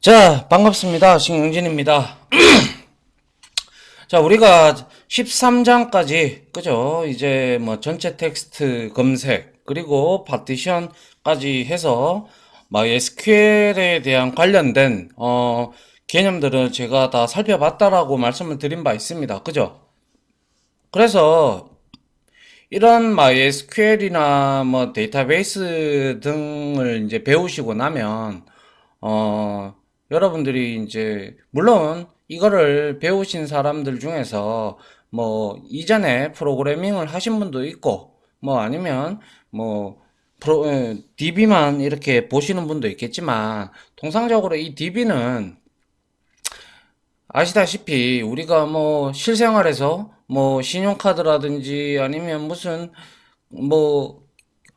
자, 반갑습니다. 신영진입니다. 자, 우리가 13장까지, 그죠? 이제 뭐 전체 텍스트 검색, 그리고 파티션까지 해서 SQL에 대한 관련된, 개념들을 제가 다 살펴봤다라고 말씀을 드린 바 있습니다. 그죠? 그래서 이런 SQL이나 뭐 데이터베이스 등을 이제 배우시고 나면, 어, 여러분들이 이제, 물론 이거를 배우신 사람들 중에서 뭐 이전에 프로그래밍을 하신 분도 있고, 뭐 아니면 뭐 DB만 이렇게 보시는 분도 있겠지만, 통상적으로 이 DB는 아시다시피 우리가 뭐 실생활에서 뭐 신용카드라든지 아니면 무슨 뭐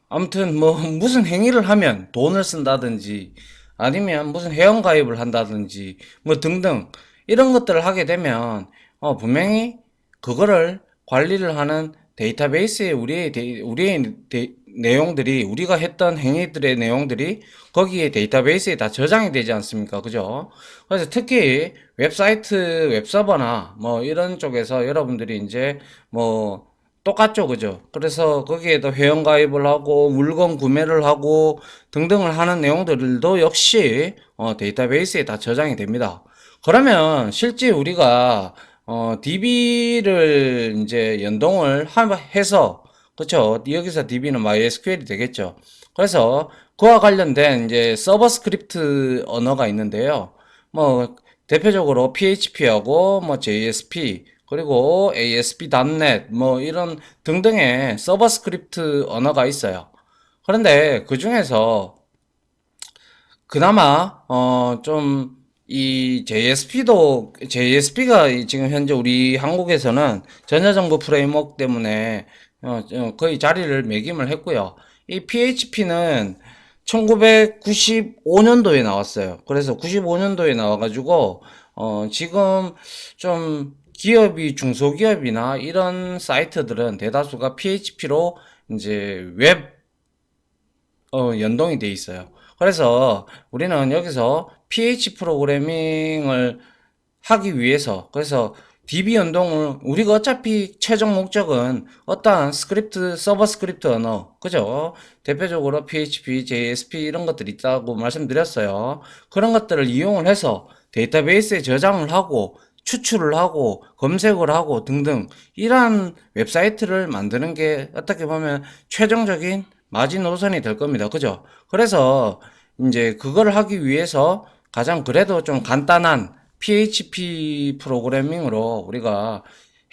아무튼 뭐 무슨 행위를 하면 돈을 쓴다든지 아니면 무슨 회원가입을 한다든지 뭐 등등 이런 것들을 하게 되면 분명히 그거를 관리를 하는 데이터베이스에 내용들이 우리가 했던 행위들의 내용들이 거기에 데이터베이스에 다 저장이 되지 않습니까? 그죠? 그래서 특히 웹사이트 웹서버나 뭐 이런 쪽에서 여러분들이 이제 뭐 똑같죠, 그죠? 그래서 거기에도 회원가입을 하고 물건 구매를 하고 등등을 하는 내용들도 역시 데이터베이스에 다 저장이 됩니다. 그러면 실제 우리가 DB를 이제 연동을 해서 그렇죠? 여기서 DB는 MySQL이 되겠죠. 그래서 그와 관련된 이제 서버 스크립트 언어가 있는데요. 뭐 대표적으로 PHP하고 뭐 JSP 그리고 ASP.NET 뭐 이런 등등의 서버 스크립트 언어가 있어요. 그런데 그 중에서 그나마 좀 이 JSP가 지금 현재 우리 한국에서는 전자정보 프레임워크 때문에 거의 자리를 매김을 했고요. 이 PHP는 1995년도에 나왔어요. 그래서 95년도에 나와가지고 지금 좀 기업이 중소기업이나 이런 사이트들은 대다수가 PHP로 이제 웹 연동이 돼 있어요. 그래서 우리는 여기서 PH 프로그래밍을 하기 위해서 그래서 DB 연동을 우리가 어차피 최종 목적은 어떠한 스크립트 서버 스크립트 언어 그죠? 대표적으로 PHP, JSP 이런 것들이 있다고 말씀드렸어요. 그런 것들을 이용을 해서 데이터베이스에 저장을 하고 추출을 하고 검색을 하고 등등 이러한 웹사이트를 만드는 게 어떻게 보면 최종적인 마지노선이 될 겁니다. 그죠? 그래서 이제 그걸 하기 위해서 가장 그래도 좀 간단한 PHP 프로그래밍으로 우리가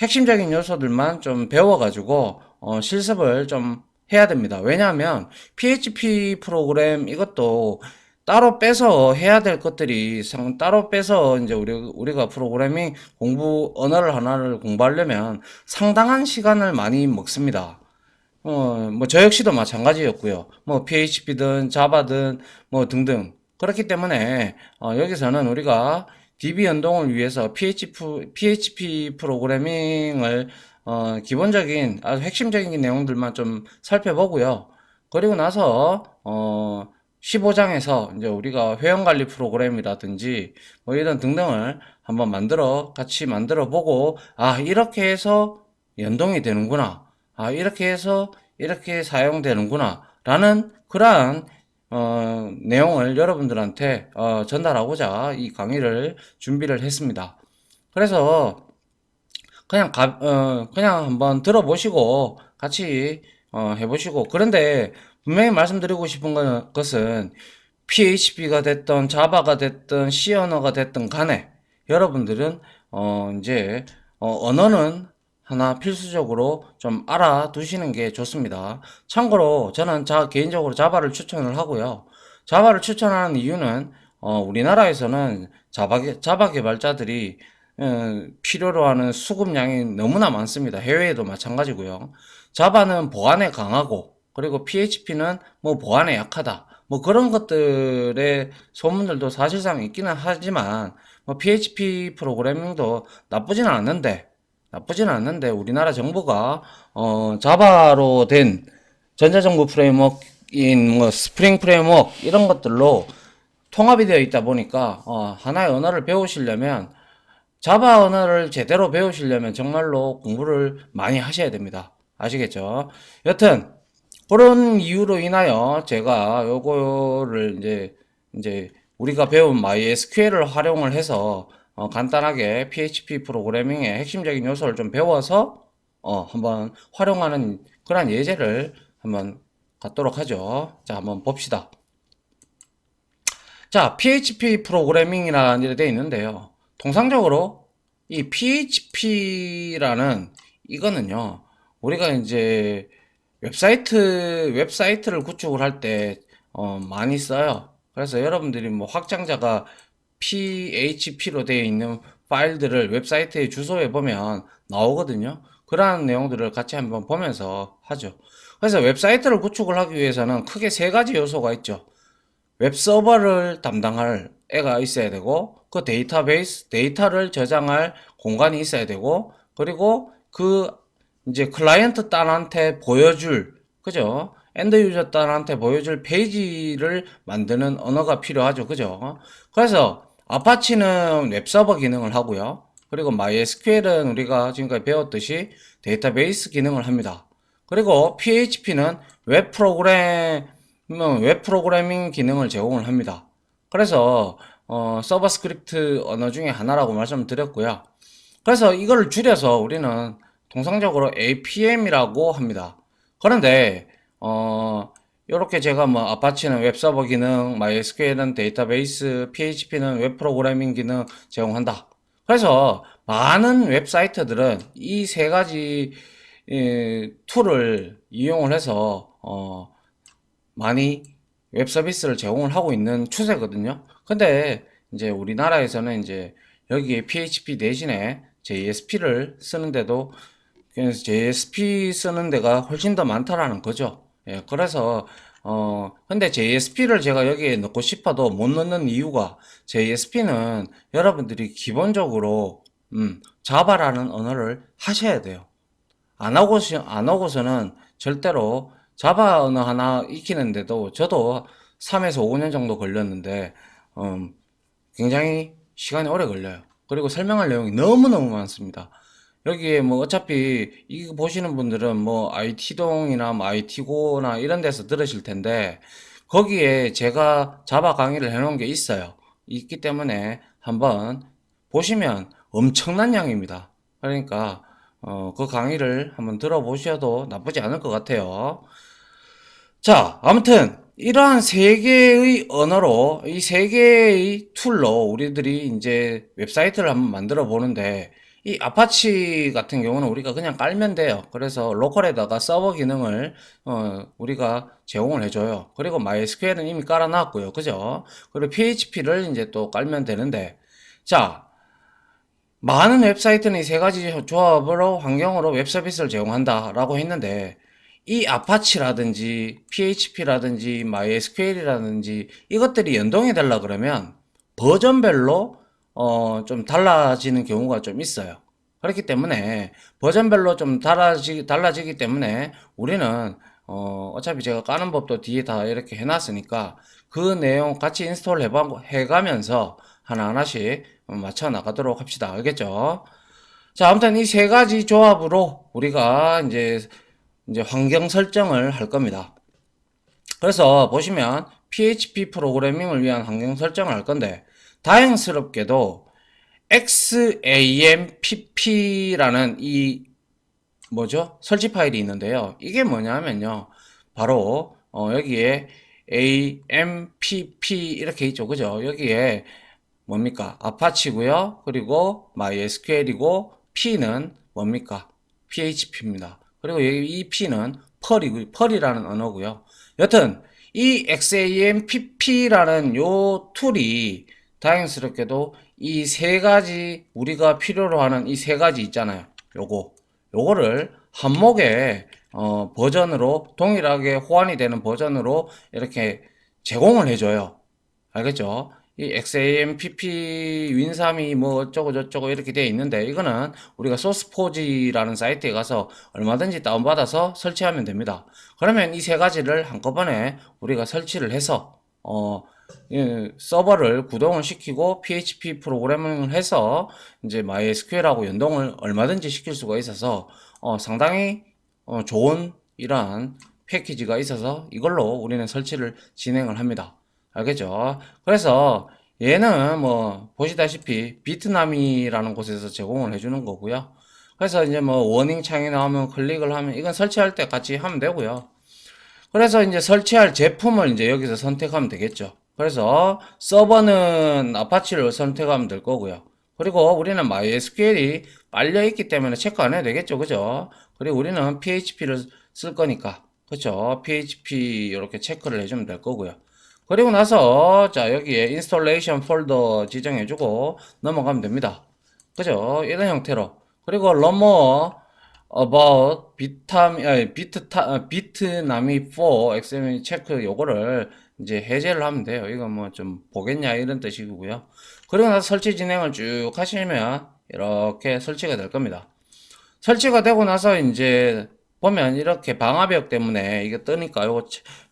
핵심적인 요소들만 좀 배워가지고 실습을 좀 해야 됩니다. 왜냐하면 PHP 프로그램 이것도 따로 빼서 해야 될 것들이 따로 빼서 이제 우리가 프로그래밍 언어를 하나를 공부하려면 상당한 시간을 많이 먹습니다. 뭐, 저 역시도 마찬가지였고요. 뭐, PHP든 자바든 뭐 등등. 그렇기 때문에, 여기서는 우리가 DB 연동을 위해서 PHP 프로그래밍을, 기본적인, 아주 핵심적인 내용들만 좀 살펴보고요. 그리고 나서, 15장에서 이제 우리가 회원관리 프로그램이라든지 뭐 이런 등등을 한번 같이 만들어 보고, 아, 이렇게 해서 연동이 되는구나. 아, 이렇게 해서 이렇게 사용되는구나. 라는 그러한 내용을 여러분들한테 전달하고자 이 강의를 준비를 했습니다. 그래서 그냥 한번 들어보시고 같이 해보시고 그런데 분명히 말씀드리고 싶은 것은 PHP가 됐던 자바가 됐던 C 언어가 됐든 간에 여러분들은 이제 언어는 하나 필수적으로 좀 알아두시는 게 좋습니다. 참고로 저는 개인적으로 자바를 추천을 하고요. 자바를 추천하는 이유는 우리나라에서는 자바 개발자들이 필요로 하는 수급량이 너무나 많습니다. 해외에도 마찬가지고요. 자바는 보안에 강하고 그리고 PHP는 뭐 보안에 약하다. 뭐 그런 것들의 소문들도 사실상 있기는 하지만 뭐 PHP 프로그래밍도 나쁘지는 않는데 우리나라 정부가 자바로 된 전자정부 프레임워크인 뭐 스프링 프레임워크 이런 것들로 통합이 되어 있다 보니까 하나의 언어를 배우시려면 자바 언어를 제대로 배우시려면 정말로 공부를 많이 하셔야 됩니다. 아시겠죠? 여튼 그런 이유로 인하여 제가 요거를 이제 우리가 배운 MySQL을 활용을 해서 간단하게 PHP 프로그래밍의 핵심적인 요소를 좀 배워서 한번 활용하는 그런 예제를 한번 갖도록 하죠. 자, 한번 봅시다. 자, PHP 프로그래밍이라는 일에 되어 있는데요. 통상적으로 이 PHP라는 이거는요, 우리가 이제 웹사이트를 구축을 할 때, 많이 써요. 그래서 여러분들이 뭐 확장자가 PHP로 되어 있는 파일들을 웹사이트의 주소에 보면 나오거든요. 그러한 내용들을 같이 한번 보면서 하죠. 그래서 웹사이트를 구축을 하기 위해서는 크게 세 가지 요소가 있죠. 웹서버를 담당할 애가 있어야 되고, 그 데이터베이스, 데이터를 저장할 공간이 있어야 되고, 그리고 그 이제 클라이언트 단한테 보여줄, 그죠? 엔드 유저 단한테 보여줄 페이지를 만드는 언어가 필요하죠. 그죠? 그래서 아파치는 웹서버 기능을 하고요. 그리고 MySQL은 우리가 지금까지 배웠듯이 데이터베이스 기능을 합니다. 그리고 PHP는 웹 프로그래밍 기능을 제공을 합니다. 그래서 서버 스크립트 언어 중에 하나라고 말씀드렸고요. 그래서 이걸 줄여서 우리는 통상적으로 APM이라고 합니다. 그런데 이렇게 제가 뭐 아파치는 웹서버 기능, MySQL은 데이터베이스, PHP는 웹 프로그래밍 기능 제공한다. 그래서 많은 웹사이트들은 이 세 가지 툴을 이용을 해서 많이 웹 서비스를 제공을 하고 있는 추세거든요. 근데 이제 우리나라에서는 이제 여기에 PHP 대신에 JSP를 쓰는데도 그래서 JSP 쓰는 데가 훨씬 더 많다라는 거죠. 예, 그래서 근데 JSP를 제가 여기에 넣고 싶어도 못 넣는 이유가 JSP는 여러분들이 기본적으로 자바라는 언어를 하셔야 돼요. 안 하고서는 절대로 자바 언어 하나 익히는데도 저도 3에서 5년 정도 걸렸는데, 굉장히 시간이 오래 걸려요. 그리고 설명할 내용이 너무너무 많습니다. 여기에 뭐 어차피 이거 보시는 분들은 뭐 IT동이나 뭐 IT고나 이런 데서 들으실 텐데, 거기에 제가 자바 강의를 해놓은 게 있어요. 있기 때문에 한번 보시면 엄청난 양입니다. 그러니까 그 강의를 한번 들어보셔도 나쁘지 않을 것 같아요. 자, 아무튼 이러한 세 개의 언어로 이 세 개의 툴로 우리들이 이제 웹사이트를 한번 만들어 보는데, 이 아파치 같은 경우는 우리가 그냥 깔면 돼요. 그래서 로컬에다가 서버 기능을 우리가 제공을 해줘요. 그리고 MySQL은 이미 깔아놨고요. 그죠? 그리고 PHP를 이제 또 깔면 되는데, 자, 많은 웹사이트는 이 세 가지 조합으로 환경으로 웹 서비스를 제공한다라고 했는데, 이 아파치라든지 PHP라든지 MySQL이라든지 이것들이 연동이 되려 그러면 버전별로 좀 달라지는 경우가 좀 있어요. 그렇기 때문에 버전별로 좀 달라지기 때문에 우리는 어차피 제가 까는 법도 뒤에 다 이렇게 해놨으니까 그 내용 같이 인스톨 해가면서 하나하나씩 맞춰 나가도록 합시다. 알겠죠? 자, 아무튼 이 세 가지 조합으로 우리가 이제 환경 설정을 할 겁니다. 그래서 보시면 PHP 프로그래밍을 위한 환경 설정을 할 건데, 다행스럽게도 XAMPP라는 이 뭐죠? 설치 파일이 있는데요. 이게 뭐냐면요. 바로 여기에 AMPP 이렇게 있죠. 그죠? 여기에 뭡니까? 아파치고요. 그리고 MySQL이고 P는 뭡니까? PHP입니다. 그리고 여기 이 P는 펄이라는 언어고요. 여튼 이 XAMPP라는 요 툴이 다행스럽게도 이 세 가지 우리가 필요로 하는 이 세 가지 있잖아요. 요거를 한목에 버전으로 동일하게 호환이 되는 버전으로 이렇게 제공을 해줘요. 알겠죠? 이 XAMPP 윈삼이 뭐 어쩌고 저쩌고 이렇게 되어 있는데, 이거는 우리가 소스포지라는 사이트에 가서 얼마든지 다운받아서 설치하면 됩니다. 그러면 이 세 가지를 한꺼번에 우리가 설치를 해서 서버를 구동을 시키고 PHP 프로그래밍을 해서 이제 MySQL하고 연동을 얼마든지 시킬 수가 있어서 상당히 좋은 이러한 패키지가 있어서 이걸로 우리는 설치를 진행을 합니다. 알겠죠? 그래서 얘는 뭐 보시다시피 비트남이라는 곳에서 제공을 해주는 거고요. 그래서 이제 뭐 워닝 창이 나오면 클릭을 하면 이건 설치할 때 같이 하면 되고요. 그래서 이제 설치할 제품을 이제 여기서 선택하면 되겠죠. 그래서 서버는 아파치를 선택하면 될 거고요. 그리고 우리는 MySQL이 빨려 있기 때문에 체크 안 해도 되겠죠. 그죠? 그리고 우리는 PHP를 쓸 거니까. 그죠? PHP 이렇게 체크를 해주면 될 거고요. 그리고 나서 자 여기에 인스톨레이션 폴더 지정해주고 넘어가면 됩니다. 그죠? 이런 형태로. 그리고 learn more about 비트나미 4 XML 체크 요거를 이제 해제를 하면 돼요. 이거 뭐 좀 보겠냐 이런 뜻이고요. 그리고 나서 설치 진행을 쭉 하시면 이렇게 설치가 될 겁니다. 설치가 되고 나서 이제 보면 이렇게 방화벽 때문에 이게 뜨니까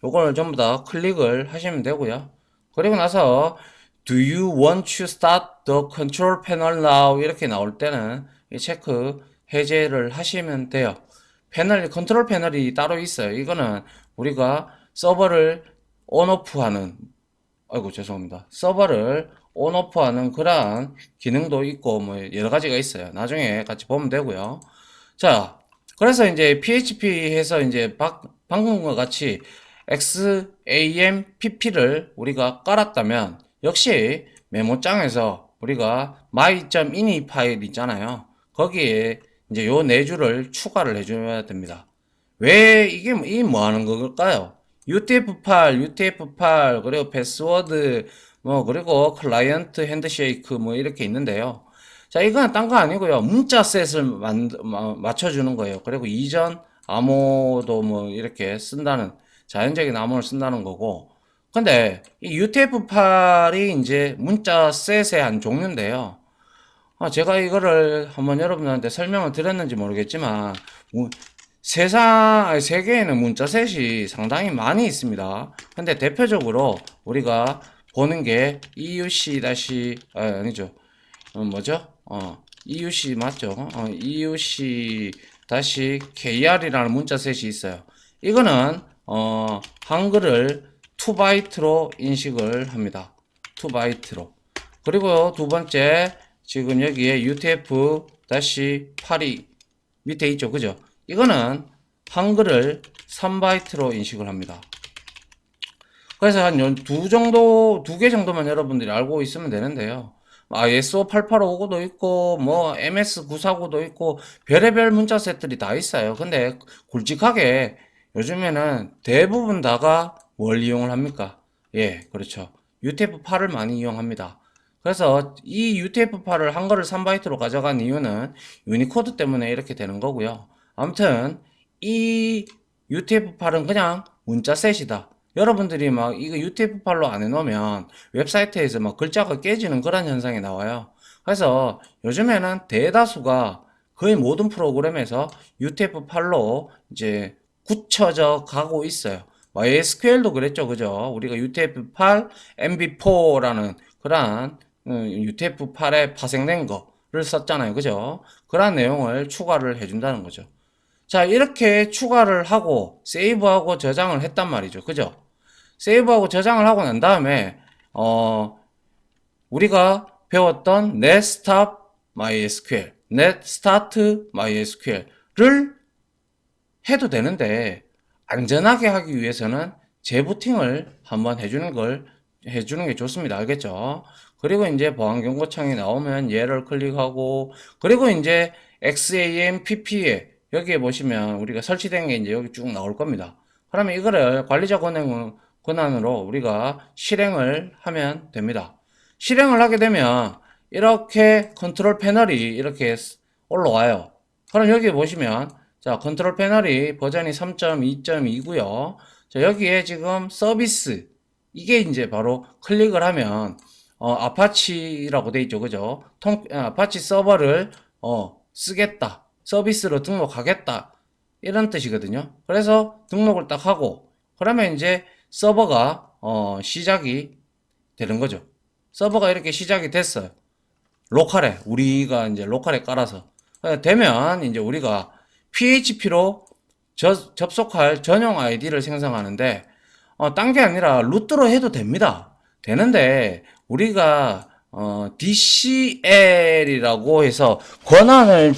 요걸 전부 다 클릭을 하시면 되고요. 그리고 나서 Do you want to start the control panel now? 이렇게 나올 때는 이 체크 해제를 하시면 돼요. 컨트롤 패널이 따로 있어요. 이거는 우리가 서버를 온오프하는, 아이고 죄송합니다. 서버를 온오프하는 그러한 기능도 있고 뭐 여러 가지가 있어요. 나중에 같이 보면 되고요. 자, 그래서 이제 PHP 해서 이제 방금과 같이 XAMPP를 우리가 깔았다면 역시 메모장에서 우리가 my.ini 파일 있잖아요. 거기에 이제 요 네 줄을 추가를 해줘야 됩니다. 왜 이게 뭐 하는 걸까요? UTF-8, 그리고 패스워드, 뭐, 그리고 클라이언트 핸드쉐이크, 뭐, 이렇게 있는데요. 자, 이건 딴 거 아니고요. 문자 셋을 맞춰주는 거예요. 그리고 이전 암호도 뭐, 이렇게 쓴다는, 자연적인 암호를 쓴다는 거고. 근데, 이 UTF-8이 이제 문자 셋의 한 종류인데요. 제가 이거를 한번 여러분들한테 설명을 드렸는지 모르겠지만, 세계에는 문자셋이 상당히 많이 있습니다. 근데 대표적으로 우리가 보는 게 아니죠. 뭐죠? EUC 맞죠? EUC-KR이라는 문자셋이 있어요. 이거는, 한글을 2바이트로 인식을 합니다. 2바이트로. 그리고 두 번째, 지금 여기에 UTF-8이 밑에 있죠. 그죠? 이거는 한글을 3바이트로 인식을 합니다. 그래서 한 두 개 정도만 여러분들이 알고 있으면 되는데요. SO8859도 있고, 뭐, MS949도 있고, 별의별 문자 셋들이 다 있어요. 근데 굵직하게 요즘에는 대부분 다가 뭘 이용을 합니까? 예, 그렇죠. UTF-8을 많이 이용합니다. 그래서 이 UTF-8을 한글을 3바이트로 가져간 이유는 유니코드 때문에 이렇게 되는 거고요. 아무튼 이 UTF-8은 그냥 문자 셋이다. 여러분들이 막 이거 UTF-8로 안 해놓으면 웹사이트에서 막 글자가 깨지는 그런 현상이 나와요. 그래서 요즘에는 대다수가 거의 모든 프로그램에서 UTF-8로 이제 굳혀져 가고 있어요. MySQL도 그랬죠, 그죠? 우리가 UTF-8 MV4라는 그러한 UTF-8에 파생된 거를 썼잖아요, 그죠? 그러한 내용을 추가를 해준다는 거죠. 자, 이렇게 추가를 하고 세이브하고 저장을 했단 말이죠. 그죠? 세이브하고 저장을 하고 난 다음에 우리가 배웠던 netstop mysql, netstart mysql를 해도 되는데 안전하게 하기 위해서는 재부팅을 한번 해주는 게 좋습니다. 알겠죠? 그리고 이제 보안 경고창이 나오면 얘를 클릭하고 그리고 이제 XAMPP에 여기에 보시면 우리가 설치된 게 이제 여기 쭉 나올 겁니다. 그러면 이거를 관리자 권한으로 우리가 실행을 하면 됩니다. 실행을 하게 되면 이렇게 컨트롤 패널이 이렇게 올라와요. 그럼 여기 보시면 자, 컨트롤 패널이 버전이 3.2.2고요. 자, 여기에 지금 서비스 이게 이제 바로 클릭을 하면 아파치라고 돼 있죠. 그죠? 아파치 서버를 쓰겠다. 서비스로 등록하겠다. 이런 뜻이거든요. 그래서 등록을 딱 하고 그러면 이제 서버가 시작이 되는 거죠. 서버가 이렇게 시작이 됐어요. 로컬에, 우리가 이제 로컬에 깔아서. 되면 이제 우리가 PHP로 접속할 전용 아이디를 생성하는데, 딴 게 아니라 루트로 해도 됩니다. 되는데, 우리가, DCL이라고 해서 권한을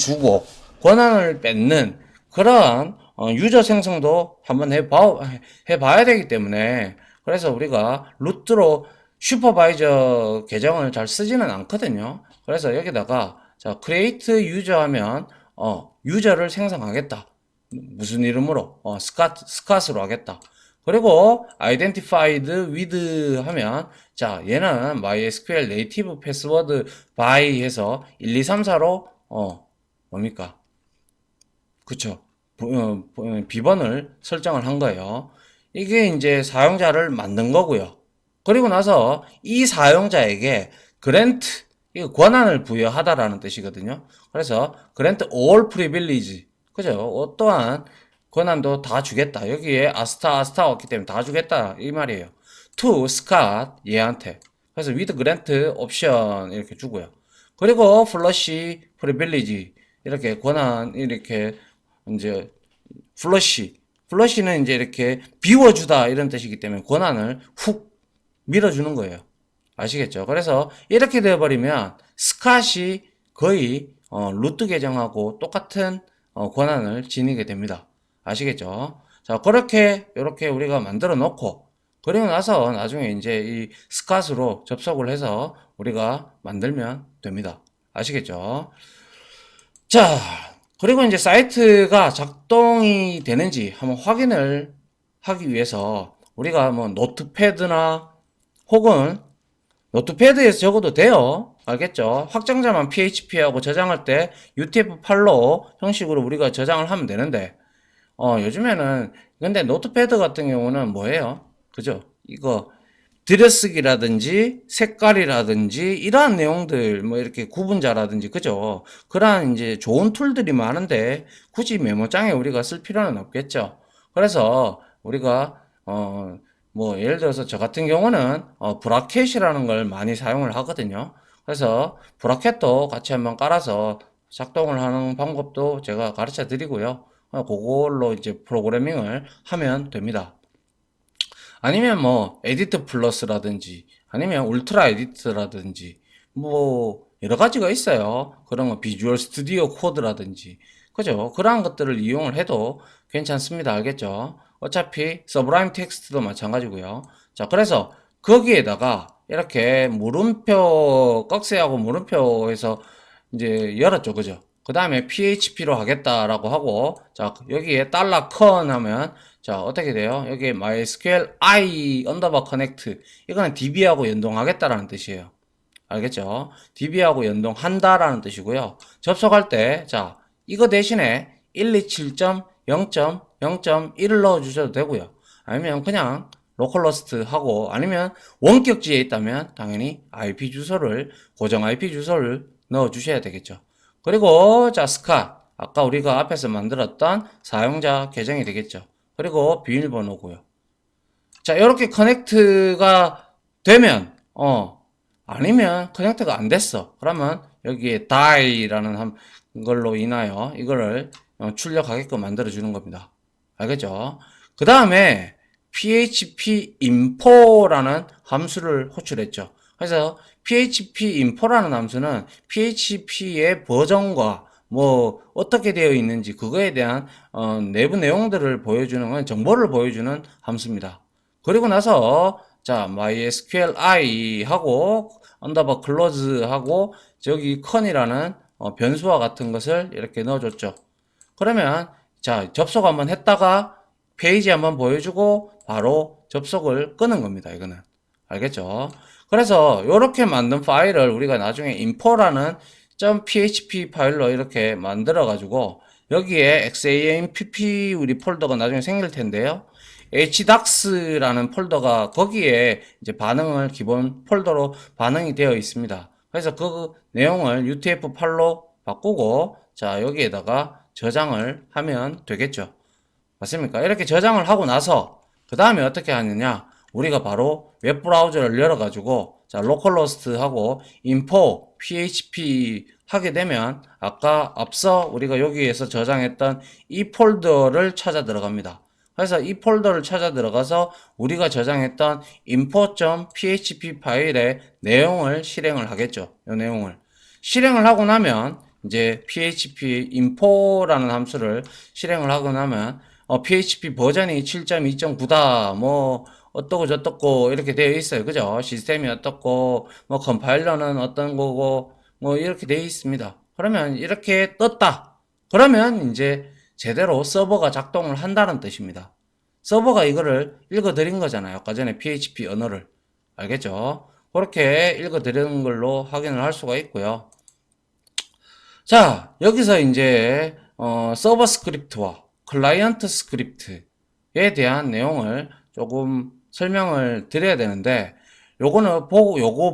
뺏는 그러한, 유저 생성도 한번 해봐야 되기 때문에, 그래서 우리가 루트로 슈퍼바이저 계정을 잘 쓰지는 않거든요. 그래서 여기다가, 자, create user 하면, 유저를 생성하겠다. 무슨 이름으로? 스캇으로 하겠다. 그리고 identified with 하면 자 얘는 MySQL 네이티브 패스워드 by 해서 1, 2, 3, 4로 뭡니까? 그쵸? 비번을 설정을 한 거예요. 이게 이제 사용자를 만든 거고요. 그리고 나서 이 사용자에게 그랜트 이거 권한을 부여하다라는 뜻이거든요. 그래서 그랜트 all privilege 그죠? 어떠한 권한도 다 주겠다. 여기에 아스타 왔기 때문에 다 주겠다 이 말이에요. to Scott 얘한테. 그래서 with grant option 이렇게 주고요. 그리고 flush privilege 이렇게 권한 이렇게 이제 플러시는 이제 이렇게 비워주다 이런 뜻이기 때문에 권한을 훅 밀어주는 거예요. 아시겠죠? 그래서 이렇게 되어버리면 스캇이 거의 루트 계정하고 똑같은 권한을 지니게 됩니다. 아시겠죠? 자, 그렇게 이렇게 우리가 만들어 놓고 그리고 나서 나중에 이제 이 스캇으로 접속을 해서 우리가 만들면 됩니다. 아시겠죠? 자, 그리고 이제 사이트가 작동이 되는지 한번 확인을 하기 위해서 우리가 뭐 노트패드나 혹은 노트패드에서 적어도 돼요. 알겠죠? 확장자만 PHP하고 저장할 때 UTF-8로 형식으로 우리가 저장을 하면 되는데 요즘에는 근데 노트패드 같은 경우는 뭐예요? 그죠? 이거 들여쓰기라든지 색깔이라든지 이러한 내용들 뭐 이렇게 구분자라든지 그죠? 그러한 이제 좋은 툴들이 많은데 굳이 메모장에 우리가 쓸 필요는 없겠죠. 그래서 우리가 뭐 예를 들어서 저 같은 경우는 브라켓이라는 걸 많이 사용을 하거든요. 그래서 브라켓도 같이 한번 깔아서 작동을 하는 방법도 제가 가르쳐 드리고요. 그걸로 이제 프로그래밍을 하면 됩니다. 아니면 뭐 에디트 플러스라든지 아니면 울트라 에디트라든지 뭐 여러 가지가 있어요. 그런 거 비주얼 스튜디오 코드라든지 그죠? 그러한 것들을 이용을 해도 괜찮습니다. 알겠죠? 어차피 서브라임 텍스트도 마찬가지고요. 자, 그래서 거기에다가 이렇게 물음표 꺽쇠하고 물음표 해서 이제 열었죠. 그죠? 그 다음에 PHP로 하겠다라고 하고 자 여기에 달러 컨 하면 자 어떻게 돼요? 여기에 MySQL I 언더바 커넥트 이거는 DB하고 연동하겠다라는 뜻이에요. 알겠죠? DB하고 연동한다라는 뜻이고요. 접속할 때 자 이거 대신에 127.0.0.1을 넣어주셔도 되고요. 아니면 그냥 로컬러스트 하고 아니면 원격지에 있다면 당연히 IP 주소를 고정 IP 주소를 넣어 주셔야 되겠죠. 그리고 자 스캇 아까 우리가 앞에서 만들었던 사용자 계정이 되겠죠. 그리고 비밀번호고요. 자 이렇게 커넥트가 되면 아니면 커넥트가 안 됐어. 그러면 여기에 die라는 걸로 인하여 이거를 출력하게끔 만들어 주는 겁니다. 알겠죠? 그 다음에 php info라는 함수를 호출했죠. 그래서 php info라는 함수는 php의 버전과 뭐 어떻게 되어 있는지 그거에 대한 내부 내용들을 보여주는 정보를 보여주는 함수입니다. 그리고 나서 자 MySQLi 하고 언더바 클로즈 하고 저기 컨이라는 변수와 같은 것을 이렇게 넣어줬죠. 그러면 자 접속 한번 했다가 페이지 한번 보여주고 바로 접속을 끄는 겁니다. 이거는 알겠죠? 그래서 이렇게 만든 파일을 우리가 나중에 info라는 .php 파일로 이렇게 만들어 가지고 여기에 xampp 우리 폴더가 나중에 생길 텐데요. hdocs라는 폴더가 거기에 이제 반응을 기본 폴더로 반응이 되어 있습니다. 그래서 그 내용을 UTF-8로 바꾸고 자 여기에다가 저장을 하면 되겠죠. 맞습니까? 이렇게 저장을 하고 나서 그 다음에 어떻게 하느냐 우리가 바로 웹브라우저를 열어가지고 자, 로컬호스트하고 info php 하게 되면 아까 앞서 우리가 여기에서 저장했던 이 폴더를 찾아 들어갑니다. 그래서 이 폴더를 찾아 들어가서 우리가 저장했던 info.php 파일의 내용을 실행을 하겠죠. 이 내용을 실행을 하고 나면 이제 php info라는 함수를 실행을 하고 나면 PHP 버전이 7.2.9다 뭐 어떠고 저떠고 이렇게 되어 있어요. 그죠? 시스템이 어떻고 뭐 컴파일러는 어떤 거고 뭐 이렇게 되어 있습니다. 그러면 이렇게 떴다. 그러면 이제 제대로 서버가 작동을 한다는 뜻입니다. 서버가 이거를 읽어드린 거잖아요. 아까 전에 PHP 언어를. 알겠죠? 그렇게 읽어드리는 걸로 확인을 할 수가 있고요. 자, 여기서 이제 서버 스크립트와 클라이언트 스크립트에 대한 내용을 조금 설명을 드려야 되는데 요거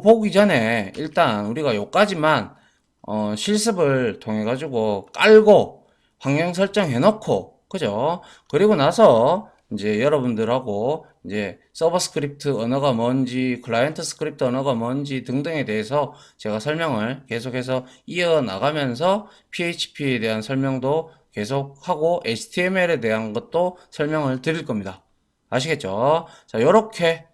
보기 전에 일단 우리가 요까지만 실습을 통해 가지고 깔고 환경 설정해 놓고 그죠? 그리고 나서 이제 여러분들하고 이제 서버 스크립트 언어가 뭔지 클라이언트 스크립트 언어가 뭔지 등등에 대해서 제가 설명을 계속해서 이어나가면서 PHP에 대한 설명도 계속하고 HTML에 대한 것도 설명을 드릴 겁니다. 아시겠죠? 자, 요렇게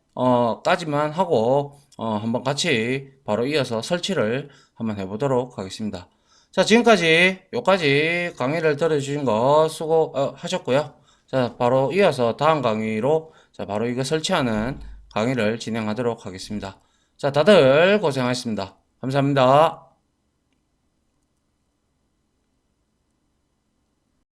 까지만 하고 한번 같이 바로 이어서 설치를 한번 해보도록 하겠습니다. 자, 지금까지 요까지 강의를 들어주신 거 수고 하셨고요. 자, 바로 이어서 다음 강의로 자, 바로 이거 설치하는 강의를 진행하도록 하겠습니다. 자, 다들 고생하셨습니다. 감사합니다.